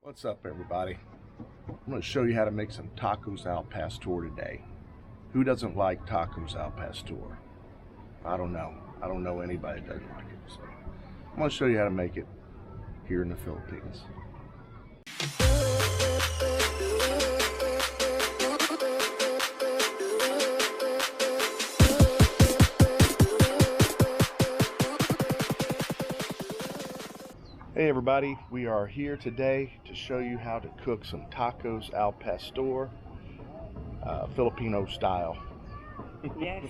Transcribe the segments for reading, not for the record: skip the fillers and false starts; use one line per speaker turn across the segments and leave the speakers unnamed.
What's up, everybody? I'm going to show you how to make some tacos al pastor today. Who doesn't like tacos al pastor? I don't know. I don't know anybody that doesn't like it. So I'm going to show you how to make it here in the Philippines. Hey everybody, we are here today to show you how to cook some tacos al pastor, Filipino style.
Yes.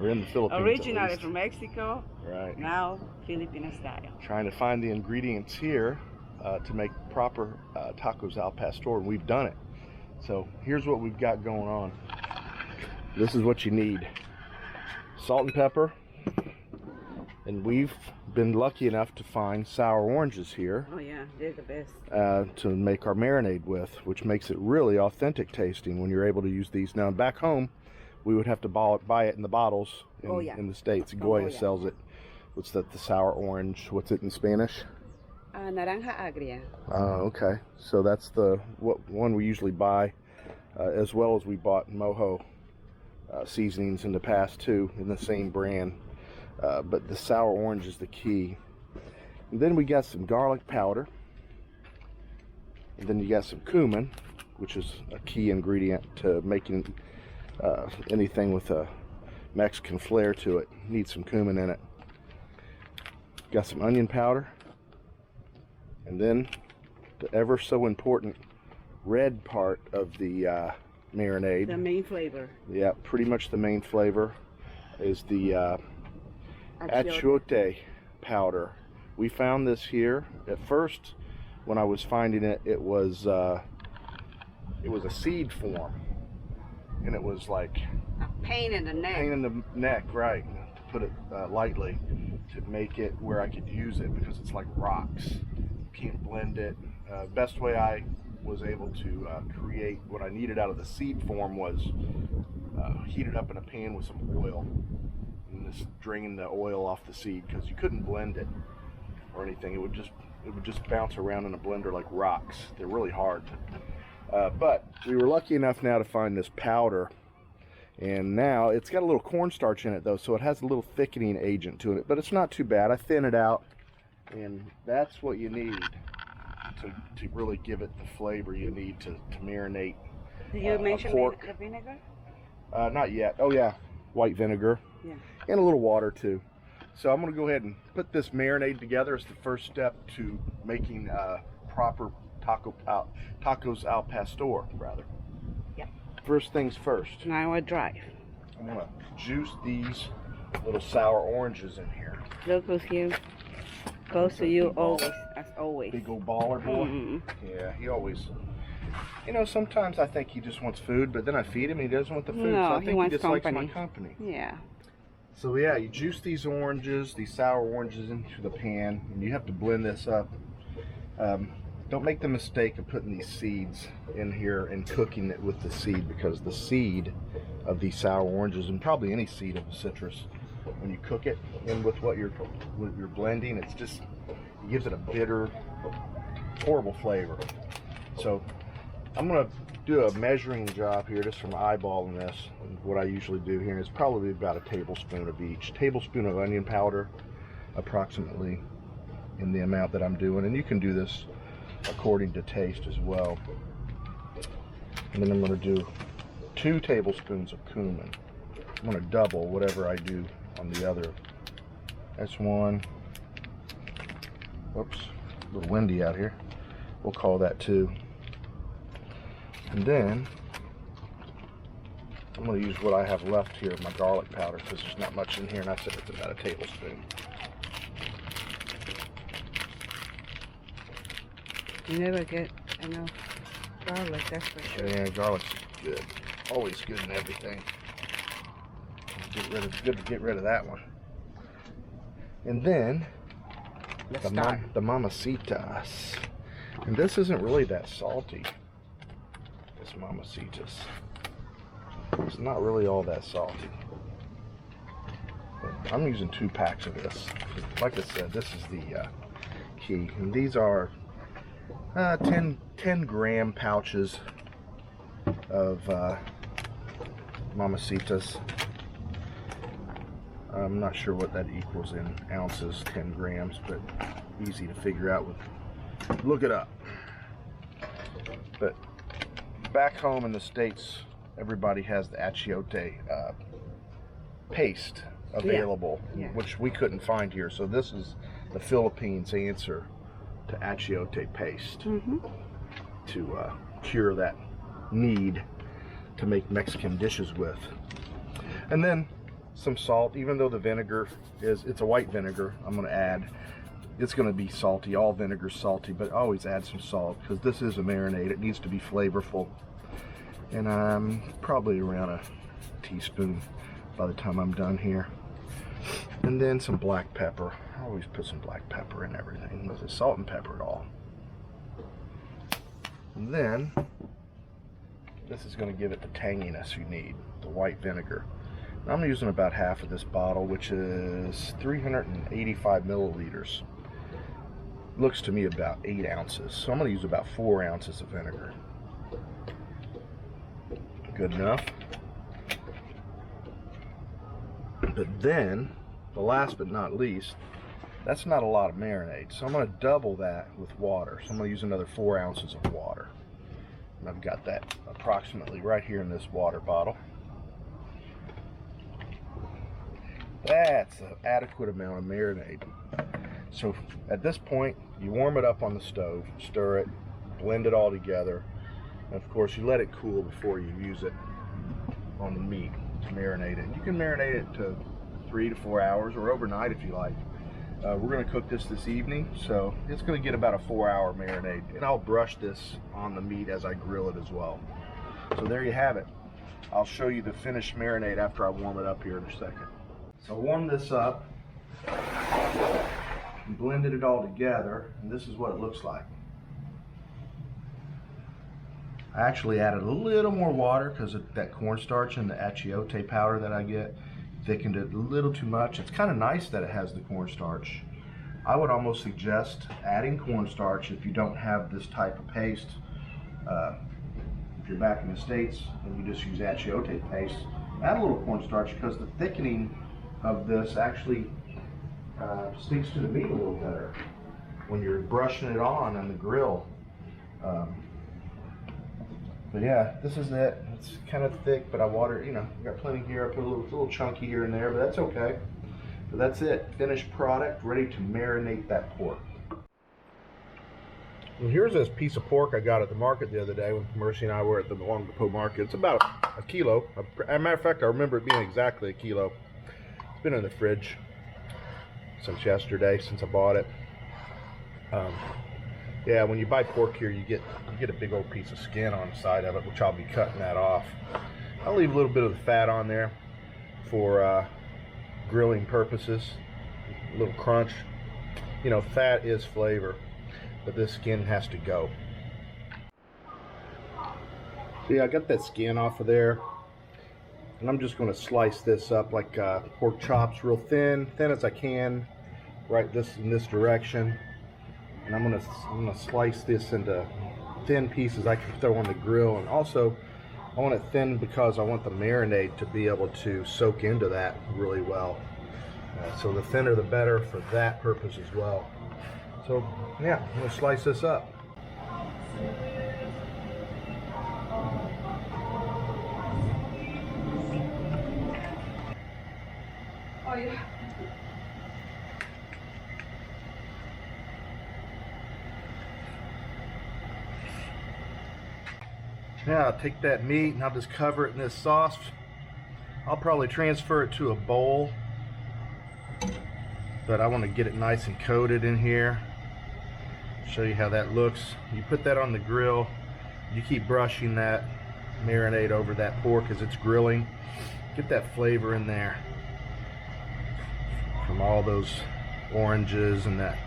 We're in the Philippines.
Originally from Mexico,
right?
Now Filipino style.
Trying to find the ingredients here to make proper tacos al pastor, and we've done it. So here's what we've got going on. This is what you need: salt and pepper. And we've been lucky enough to find sour oranges here.
Oh yeah, they're the best.
To make our marinade with, which makes it really authentic tasting when you're able to use these. Now back home, we would have to buy it in the bottles in the States. Goya sells it. What's that, the sour orange? What's it in Spanish?
Naranja agria.
Oh, okay. So that's the one we usually buy, as well as we bought mojo seasonings in the past too, in the same brand. But the sour orange is the key. And then we got some garlic powder. And then you got some cumin, which is a key ingredient to making anything with a Mexican flair to it. Need some cumin in it. Got some onion powder. And then the ever so important red part of the marinade.
The main flavor.
Yeah, pretty much the main flavor is the achiote powder. We found this here. At first, when I was finding it, it was a seed form, and it was like
a pain in the neck.
Pain in the neck, right? To put it lightly, to make it where I could use it, because it's like rocks. You can't blend it. Best way I was able to create what I needed out of the seed form was heat it up in a pan with some oil. And just draining the oil off the seed, because you couldn't blend it or anything. It would just bounce around in a blender like rocks. They're really hard. But we were lucky enough now to find this powder, and now it's got a little cornstarch in it though, so it has a little thickening agent to it. But it's not too bad. I thin it out, and that's what you need to really give it the flavor you need to marinate.
Did you mention
pork.
the vinegar?
Not yet. Oh yeah, white vinegar.
Yeah. And
a little water too. So I'm going to go ahead and put this marinade together as the first step to making proper tacos al pastor, rather.
Yeah.
First things first.
Now I drive.
I'm going to juice these little sour oranges in here.
Look who's here. Close to you always, as always.
Big old baller boy.
Mm-hmm.
Yeah, he always. You know, sometimes I think he just wants food, but then I feed him and he doesn't want the food.
No,
so I think
he wants
just
company.
likes my company.
Yeah.
So yeah, you juice these oranges, these sour oranges, into the pan, and you have to blend this up. Don't make the mistake of putting these seeds in here and cooking it with the seed, because the seed of these sour oranges, and probably any seed of a citrus, when you cook it in with what you're blending, it gives it a bitter, horrible flavor. So I'm gonna do a measuring job here, just from eyeballing this. And what I usually do here is probably about a tablespoon of each. Tablespoon of onion powder, approximately, in the amount that I'm doing. And you can do this according to taste as well. And then I'm going to do 2 tablespoons of cumin. I'm going to double whatever I do on the other. That's 1. Whoops, a little windy out here. We'll call that 2. And then I'm going to use what I have left here of my garlic powder, because there's not much in here, and I said it's about a tablespoon.
You never get enough garlic, that's for sure.
Yeah, garlic's good. Always good in everything. Good to get rid of that one. And then the mamacitas. And this isn't really that salty. This mamacitas. It's not really all that salty. But I'm using 2 packs of this. Like I said, this is the key. And these are 10 gram pouches of Mamacitas. I'm not sure what that equals in ounces, 10 grams, but easy to figure out with, look it up. But back home in the States, everybody has the achiote paste available, which we couldn't find here. So this is the Philippines answer to achiote paste to cure that need to make Mexican dishes with. And then some salt. Even though the vinegar it's a white vinegar, I'm going to add, it's going to be salty. All vinegar's salty, but always add some salt because this is a marinade. It needs to be flavorful. And I'm probably around a teaspoon by the time I'm done here. And then some black pepper. I always put some black pepper in everything. This is salt and pepper at all. And then this is going to give it the tanginess you need, the white vinegar. I'm using about half of this bottle, which is 385 milliliters. Looks to me about 8 ounces. So I'm going to use about 4 ounces of vinegar. Good enough. But then, the last but not least, that's not a lot of marinade. So I'm going to double that with water. So I'm going to use another 4 ounces of water. And I've got that approximately right here in this water bottle. That's an adequate amount of marinade. So at this point, you warm it up on the stove, stir it, blend it all together. And of course, you let it cool before you use it on the meat to marinate it. You can marinate it to 3 to 4 hours or overnight if you like. We're going to cook this evening, so it's going to get about a 4-hour marinade. And I'll brush this on the meat as I grill it as well. So there you have it. I'll show you the finished marinade after I warm it up here in a second. So I warmed this up and blended it all together, and this is what it looks like. I actually added a little more water because of that cornstarch and the achiote powder that I get. Thickened it a little too much. It's kind of nice that it has the cornstarch. I would almost suggest adding cornstarch if you don't have this type of paste. If you're back in the States and you just use achiote paste, add a little cornstarch because the thickening of this actually sticks to the meat a little better when you're brushing it on the grill. But yeah, this is it. It's kind of thick, but I water, you know, got plenty here. I put a little chunky here and there, but that's okay. But that's it. Finished product, ready to marinate that pork. Well, here's this piece of pork I got at the market the other day when Mercy and I were at the Long Depot market. It's about a kilo. As a matter of fact, I remember it being exactly a kilo. It's been in the fridge since yesterday, since I bought it. Yeah, when you buy pork here, you get a big old piece of skin on the side of it, which I'll be cutting that off. I'll leave a little bit of the fat on there for grilling purposes, a little crunch. You know, fat is flavor, but this skin has to go. So yeah, I got that skin off of there, and I'm just going to slice this up like pork chops, real thin as I can, right in this direction. And I'm gonna slice this into thin pieces I can throw on the grill. And also I want it thin because I want the marinade to be able to soak into that really well. So the thinner the better for that purpose as well. So yeah, I'm gonna slice this up.
Oh yeah.
Yeah, I'll take that meat and I'll just cover it in this sauce. I'll probably transfer it to a bowl, but I want to get it nice and coated in here. Show you how that looks. You put that on the grill, you keep brushing that marinade over that pork as it's grilling. Get that flavor in there from all those oranges and that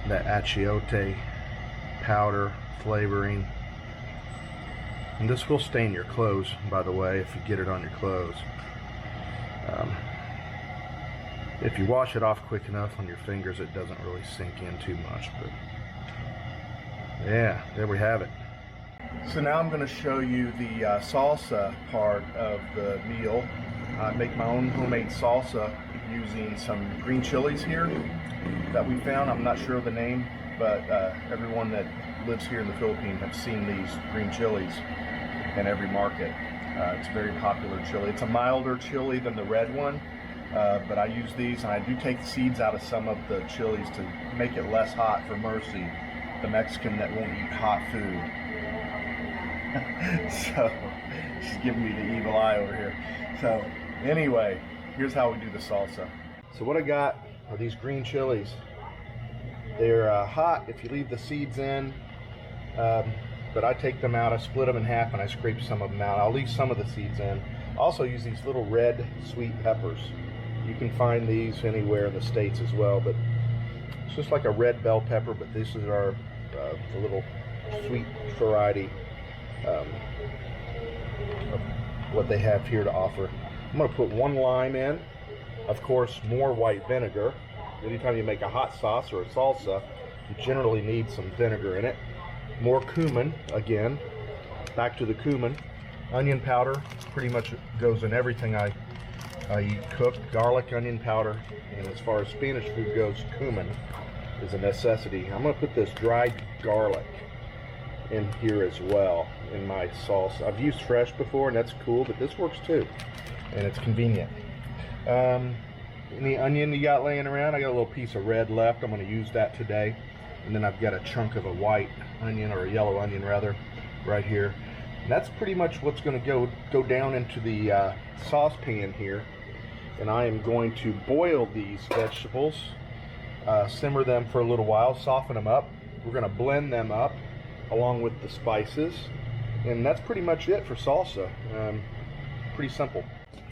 achiote powder flavoring. And this will stain your clothes, by the way, if you get it on your clothes. If you wash it off quick enough on your fingers, it doesn't really sink in too much. But Yeah, there we have it. So now I'm going to show you the salsa part of the meal. I make my own homemade salsa using some green chilies here that we found. I'm not sure of the name, but everyone that lives here in the Philippines have seen these green chilies in every market. It's a very popular chili. It's a milder chili than the red one, but I use these, and I do take the seeds out of some of the chilies to make it less hot for Mercy, the Mexican that won't eat hot food. So she's giving me the evil eye over here. So anyway, here's how we do the salsa. So what I got are these green chilies. They're hot if you leave the seeds in, but I take them out, I split them in half, and I scrape some of them out. I'll leave some of the seeds in. I also use these little red sweet peppers. You can find these anywhere in the States as well, but it's just like a red bell pepper, but this is our the little sweet variety of what they have here to offer. I'm going to put 1 lime in. Of course, more white vinegar. Anytime you make a hot sauce or a salsa, you generally need some vinegar in it. More cumin, again, back to the cumin. Onion powder pretty much goes in everything I eat cooked. Garlic, onion powder, and as far as Spanish food goes, cumin is a necessity. I'm going to put this dried garlic in here as well in my sauce. I've used fresh before, and that's cool, but this works too, and it's convenient. Any onion you got laying around? I got a little piece of red left. I'm going to use that today. And then I've got a chunk of a white onion, or a yellow onion rather, right here. And that's pretty much what's going to go down into the saucepan here. And I am going to boil these vegetables, simmer them for a little while, soften them up. We're going to blend them up along with the spices. And that's pretty much it for salsa. Pretty simple.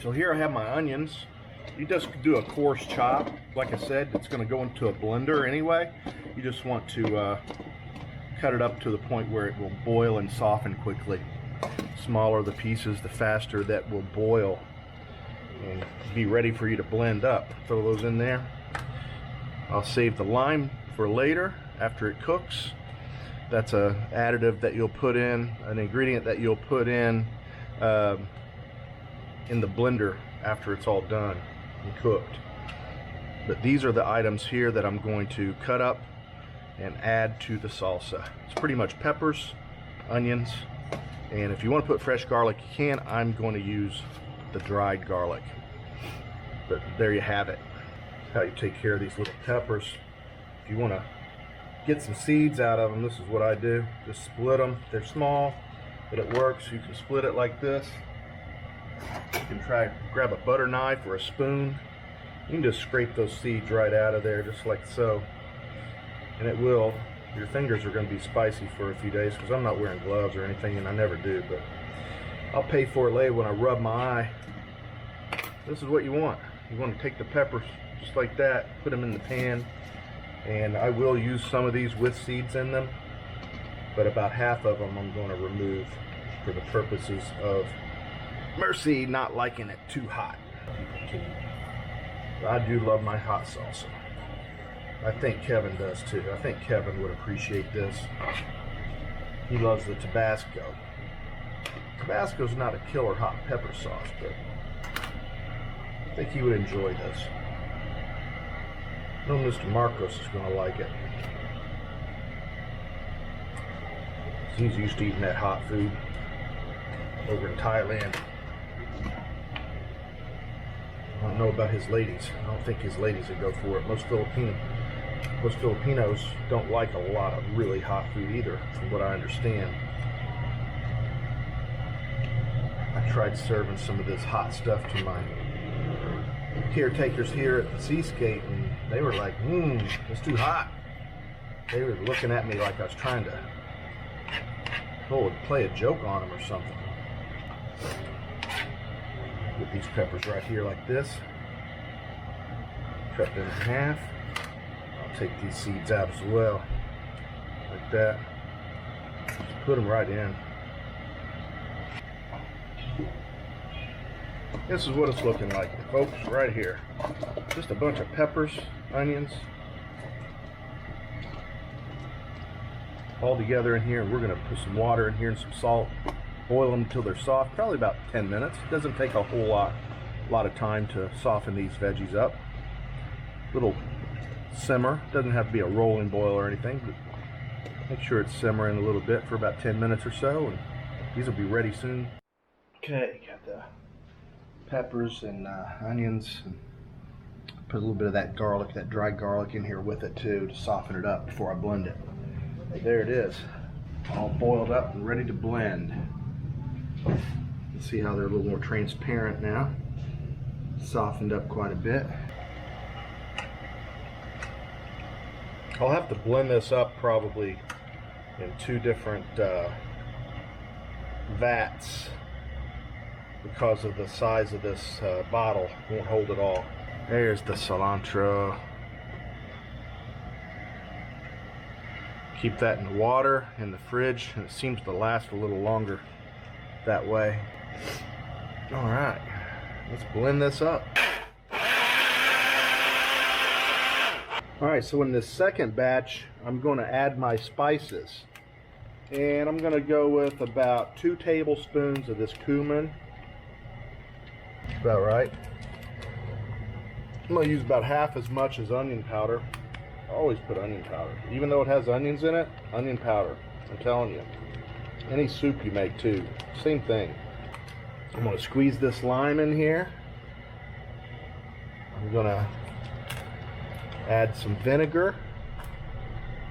So here I have my onions. You just do a coarse chop. Like I said, it's going to go into a blender anyway. You just want to cut it up to the point where it will boil and soften quickly. Smaller the pieces, the faster that will boil and be ready for you to blend up. Throw those in there. I'll save the lime for later after it cooks. That's an additive that you'll put in, an ingredient that you'll put in the blender after it's all done and cooked. But these are the items here that I'm going to cut up and add to the salsa. It's pretty much peppers, onions, and if you want to put fresh garlic, you can. I'm going to use the dried garlic. But there you have it. That's how you take care of these little peppers. If you want to get some seeds out of them, this is what I do. Just split them. They're small, but it works. You can split it like this. You can try grab a butter knife or a spoon. You can just scrape those seeds right out of there, just like so. And it will, your fingers are going to be spicy for a few days, because I'm not wearing gloves or anything, and I never do, but I'll pay for it later when I rub my eye. This is what you want. You want to take the peppers just like that, put them in the pan, and I will use some of these with seeds in them, but about half of them I'm going to remove for the purposes of Mercy not liking it too hot. I do love my hot salsa. I think Kevin does too. I think Kevin would appreciate this. He loves the Tabasco. Tabasco's not a killer hot pepper sauce, but I think he would enjoy this. I know Mr. Marcos is going to like it. He's used to eating that hot food over in Thailand. I don't know about his ladies. I don't think his ladies would go for it. Most Filipinos don't like a lot of really hot food either, from what I understand. I tried serving some of this hot stuff to my caretakers here at the Seascape, and they were like, it's too hot. They were looking at me like I was trying to play a joke on them or something. Get these peppers right here like this. Cut them in half. I'll take these seeds out as well. Like that. Just put them right in. This is what it's looking like, folks, right here. Just a bunch of peppers, onions, all together in here, and we're going to put some water in here and some salt, boil them until they're soft, probably about 10 minutes. It doesn't take a whole lot of time to soften these veggies up. Little simmer, doesn't have to be a rolling boil or anything, but make sure it's simmering a little bit for about 10 minutes or so, and these will be ready soon. Okay, got the peppers and onions, and put a little bit of that garlic, that dry garlic in here with it too, to soften it up before I blend it. There it is, all boiled up and ready to blend. You can see how they're a little more transparent now, softened up quite a bit. I'll have to blend this up probably in 2 different vats because of the size of this bottle. Won't hold it all. There's the cilantro. Keep that in the water in the fridge, and it seems to last a little longer that way. All right, let's blend this up. All right, so in this second batch, I'm going to add my spices. And I'm going to go with about 2 tablespoons of this cumin. About right. I'm going to use about half as much as onion powder. I always put onion powder. Even though it has onions in it, onion powder. I'm telling you. Any soup you make too, same thing. I'm going to squeeze this lime in here. I'm going to add some vinegar,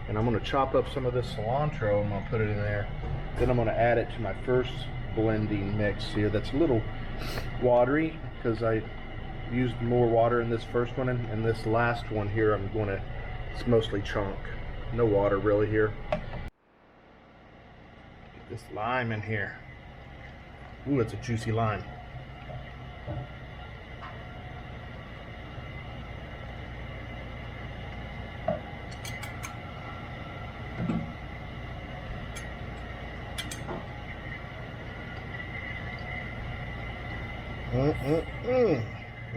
and I'm going to chop up some of this cilantro. I'm going to put it in there. Then I'm going to add it to my first blending mix here. That's a little watery because I used more water in this first one, and this last one here it's mostly chunk. No water really here. Get this lime in here. Ooh, it's a juicy lime.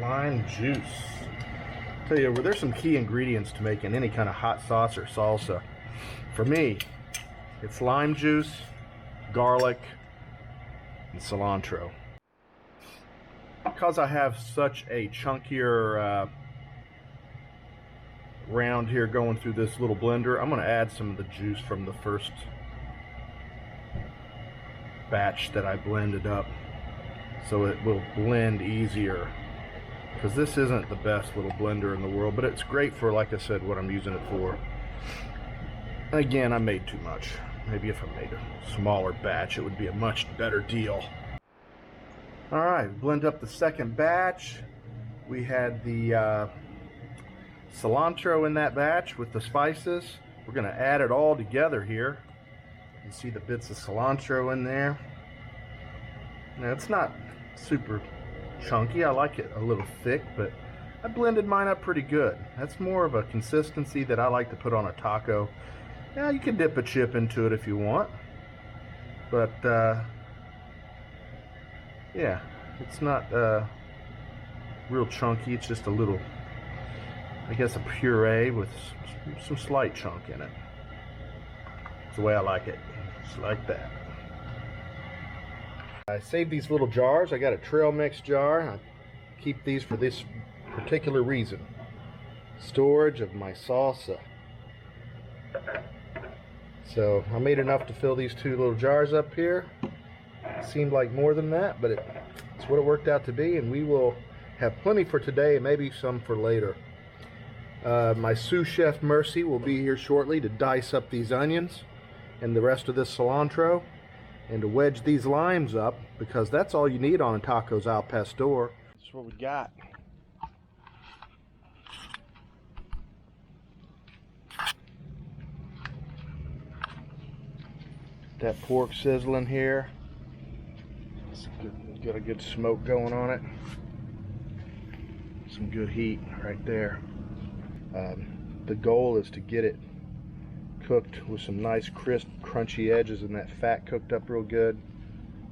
Lime juice. Tell you, there's some key ingredients to making any kind of hot sauce or salsa. For me, it's lime juice, garlic, and cilantro. Because I have such a chunkier round here going through this little blender, I'm going to add some of the juice from the first batch that I blended up, so it will blend easier, because this isn't the best little blender in the world, but it's great for, like I said, what I'm using it for. Again, I made too much. Maybe if I made a smaller batch, it would be a much better deal. All right, blend up the second batch. We had the cilantro in that batch with the spices. We're going to add it all together here. You see the bits of cilantro in there. Now, it's not super chunky. I like it a little thick, but I blended mine up pretty good. That's more of a consistency that I like to put on a taco. Now, you can dip a chip into it if you want, but yeah, it's not real chunky. It's just a little, I guess, a puree with some slight chunk in it. It's the way I like it. Just like that. I saved these little jars. I got a trail mix jar. I keep these for this particular reason. Storage of my salsa. So I made enough to fill these 2 little jars up here. It seemed like more than that, but it's what it worked out to be, and we will have plenty for today and maybe some for later. My sous chef Mercy will be here shortly to dice up these onions and the rest of this cilantro, and to wedge these limes up, because that's all you need on tacos al pastor. That's what we got. That pork sizzling here. It's got a good smoke going on it. Some good heat right there. The goal is to get it cooked with some nice crisp crunchy edges and that fat cooked up real good,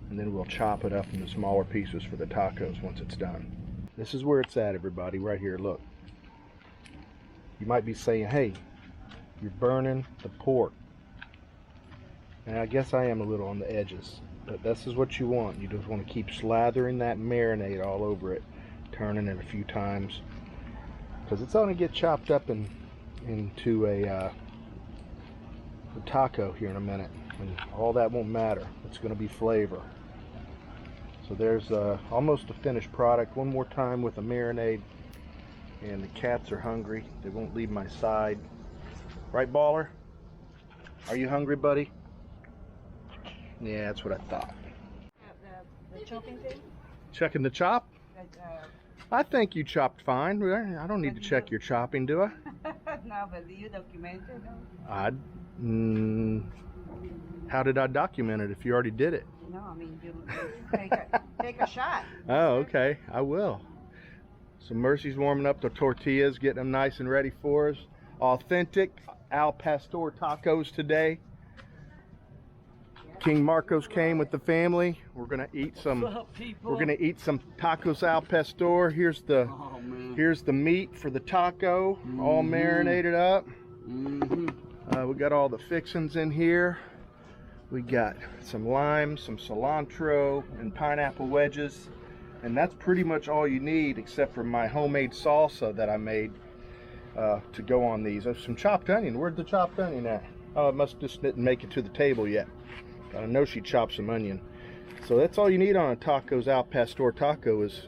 and then we'll chop it up into smaller pieces for the tacos once it's done. This is where it's at, everybody, right here. Look, you might be saying, hey, you're burning the pork. And I guess I am a little on the edges, but this is what you want. You just want to keep slathering that marinade all over it, turning it a few times, because it's going to get chopped up into a taco here in a minute, and all that won't matter. It's going to be flavor. So there's almost a finished product. One more time with a marinade, and the cats are hungry. They won't leave my side. Right, Baller? Are you hungry, buddy? Yeah, that's what I thought.
The chopping thing?
Checking the chop? I think you chopped fine. I don't need to check your chopping, do I?
No, but you documented
it. How did I document it if you already did it?
No, I mean, you take a shot.
Oh, okay. I will. So Mercy's warming up the tortillas, getting them nice and ready for us. Authentic al pastor tacos today. King Marcos came with the family. We're gonna eat some. We're gonna eat some tacos al pastor. Here's the meat for the taco, all marinated up. We got all the fixings in here. We got some lime, some cilantro, and pineapple wedges, and that's pretty much all you need, except for my homemade salsa that I made to go on these. There's some chopped onion. Where'd the chopped onion at? Oh, it must just didn't make it to the table yet. I know she chopped some onion. So that's all you need on a tacos al pastor taco is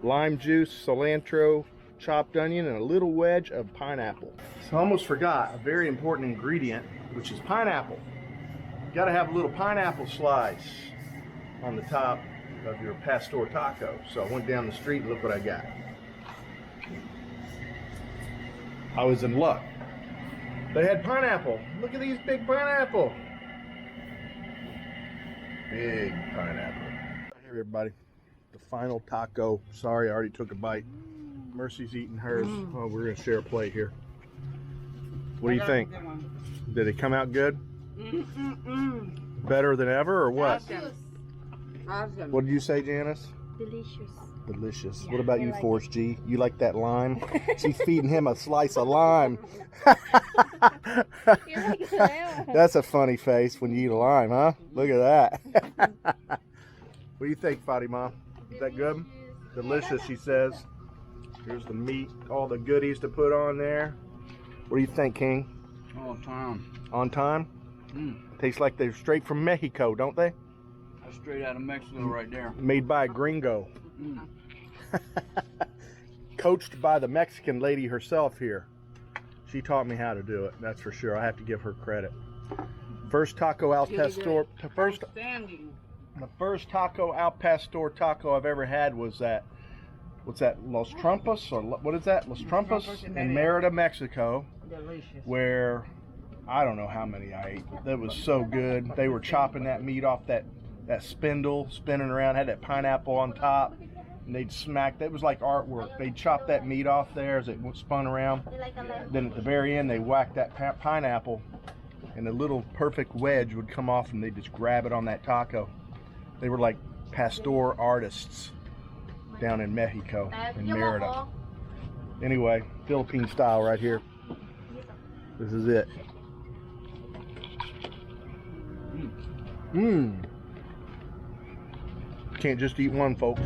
lime juice, cilantro, chopped onion, and a little wedge of pineapple. So I almost forgot a very important ingredient, which is pineapple. You gotta have a little pineapple slice on the top of your pastor taco. So I went down the street and look what I got. I was in luck. They had pineapple. Look at these big pineapple. Big pineapple. Here, everybody. The final taco. Sorry, I already took a bite. Mercy's eating hers. Oh, we're gonna share a plate here. What do you think? Did it come out good? Better than ever, or what?
Awesome.
What did you say, Janice?
Delicious.
Delicious.
Yeah,
what about you,
like
Force G? You like that lime? She's feeding him a slice of lime. That's a funny face when you eat a lime, huh? Look at that. What do you think, Fatima? Is that good? Delicious, she says. Here's the meat, all the goodies to put on there. What do you think, King?
On time.
On time? Tastes like they're straight from Mexico, don't they?
That's straight out of Mexico right there.
Made by a gringo. Coached by the Mexican lady herself here. She taught me how to do it, that's for sure. I have to give her credit. First taco al pastor. The first taco al pastor taco I've ever had was that. What's that? Los Trompas, or what is that? Los Trompas in Merida, Mexico.
Delicious.
Where I don't know how many I ate, but that was so good. They were chopping that meat off that spindle, spinning around, had that pineapple on top, and they'd smack. That was like artwork. They'd chop that meat off there as it spun around. Then at the very end, they whacked that pineapple, and a little perfect wedge would come off, and they'd just grab it on that taco. They were like pastor artists down in Mexico, in Merida. Anyway, Philippine style right here. This is it. Can't just eat one, folks.